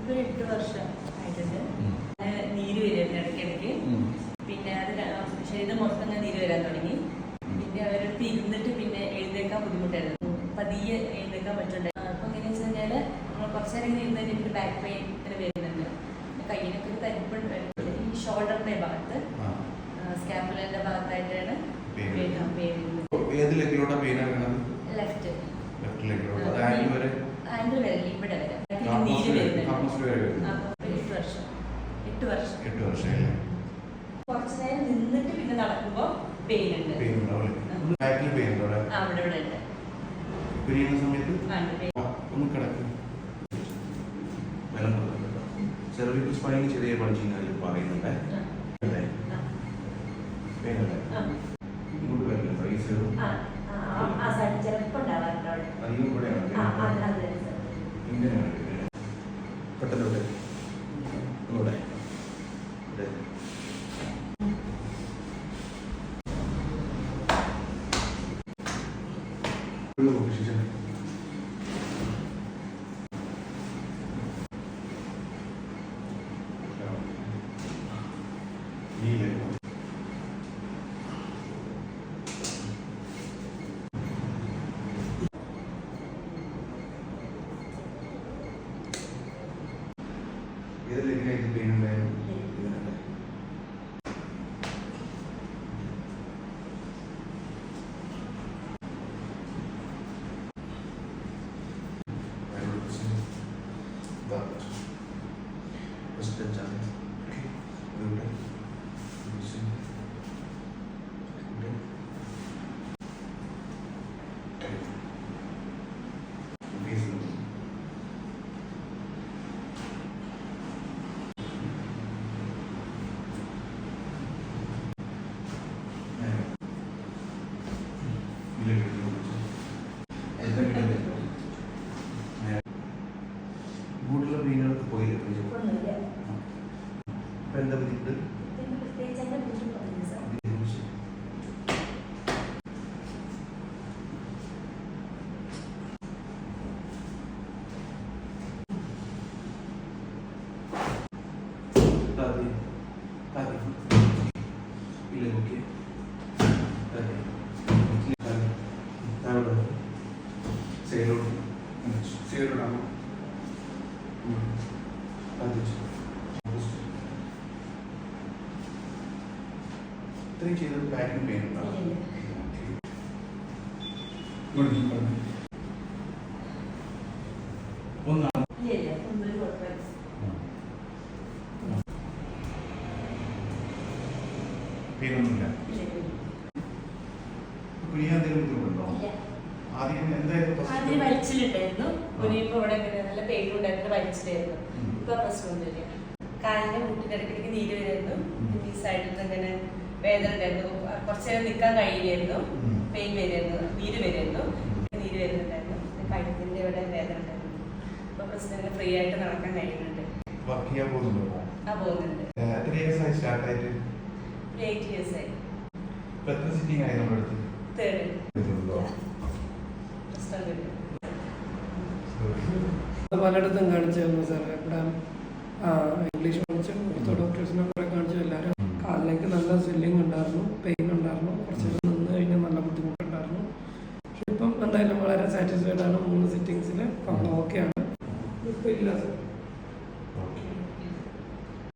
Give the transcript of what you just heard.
ഒരു 8 വർഷം ആയിട്ടുണ്ട്. നീര് വരുമായിരുന്നു ഇടയ്ക്കിടയ്ക്ക്. പിന്നെ അത് ശരീരം മൊത്തം നീര് വരാൻ തുടങ്ങി. പിന്നെ അവരടുത്ത് ഇരുന്നിട്ട് പിന്നെ എഴുന്നേക്കാൻ ബുദ്ധിമുട്ടായിരുന്നു. പതിയെ എഴുന്നേക്കാൻ പറ്റുന്നുണ്ട്. അപ്പം എങ്ങനെയാണെന്ന് വെച്ച് കഴിഞ്ഞാൽ നമ്മൾ കുറച്ച് നേരം ഇങ്ങനെ ഇരുന്ന് എനിക്ക് ബാക്ക് പെയിൻ ഇങ്ങനെ വരുന്നുണ്ട്. കയ്യിനൊക്കെ ഒരു തരിപ്പുണ്ട്. ഈ ഷോൾഡറിന്റെ ഭാഗത്ത് സ്കാപ്പുലറിന്റെ ഭാഗത്തായിട്ടാണ് ലെഫ്റ്റ് ആംഗിൾ വരില്ല, ഇവിടെ വരെ നീര് വരുന്നുണ്ട്. 8 വർഷം കുറച്ച് നേരം നിന്നിട്ട് പിന്നെ നടക്കുമ്പോ പെയിൻ ഉണ്ട്. അവിടെ ഇവിടെ ഉണ്ട്. സെർവിക്കൽ സ്പൈനിൽ ചെറിയ പഞ്ചിങ് പറയുന്നുണ്ട്. ഇങ്ങോട്ട് വരില്ല, പ്രൈസ് അധികം കൂടെയാണ് ഇങ്ങനെയാണ് പെട്ടെന്ന് ഇവിടെ ഇതിലേക്ക് പെയിനുണ്ടായിരുന്നു. വീട്ടിലെ മീനുകൾക്ക് പോയില്ല. എന്താ ബുദ്ധിമുട്ട്? ഇത്രയും ചെയ്തത് ബാക്കിന് പെയിൻ ഉണ്ടാവും. പെയിനൊന്നുമില്ല. കുനിയാന്തെങ്കിലും ബുദ്ധിമുട്ടുണ്ടോ? ആദ്യം എന്തായാലും വലിച്ചിലുണ്ടായിരുന്നു. കുനിയപ്പോ ഇവിടെ നല്ല പെയിൻ ഉണ്ടായിരുന്നു, വലിച്ചിലായിരുന്നു. ഇപ്പൊ പ്രശ്നമൊന്നുമില്ല. കാലിന്റെ മുട്ടിനിടയ്ക്കിടയ്ക്ക് നീര് വരുമായിരുന്നു. ഈ സൈഡിൽ നിന്ന് ഇങ്ങനെ വേദന ഉണ്ടായിരുന്നു. കുറച്ച് നേരം നിൽക്കാൻ കഴിയില്ലായിരുന്നു. പെയിൻ വരുമായിരുന്നു, നീര് വരുമായിരുന്നു. നീര് വരുന്നുണ്ടായിരുന്നു. കഴുത്തിന്റെ ഇവിടെ വേദന ഉണ്ടായിരുന്നു. ഇപ്പൊ പ്രശ്നം ഫ്രീ ആയിട്ട് നടക്കാൻ കഴിയുന്നുണ്ട്. പോകുന്നുണ്ട്. 8 years ആയി. പലയിടത്തും കാണിച്ചു സാർ. ഇവിടെ ഇംഗ്ലീഷ് കാണിച്ചു, ഡോക്ടേഴ്സിനെ കാണിച്ചു. എല്ലാവരും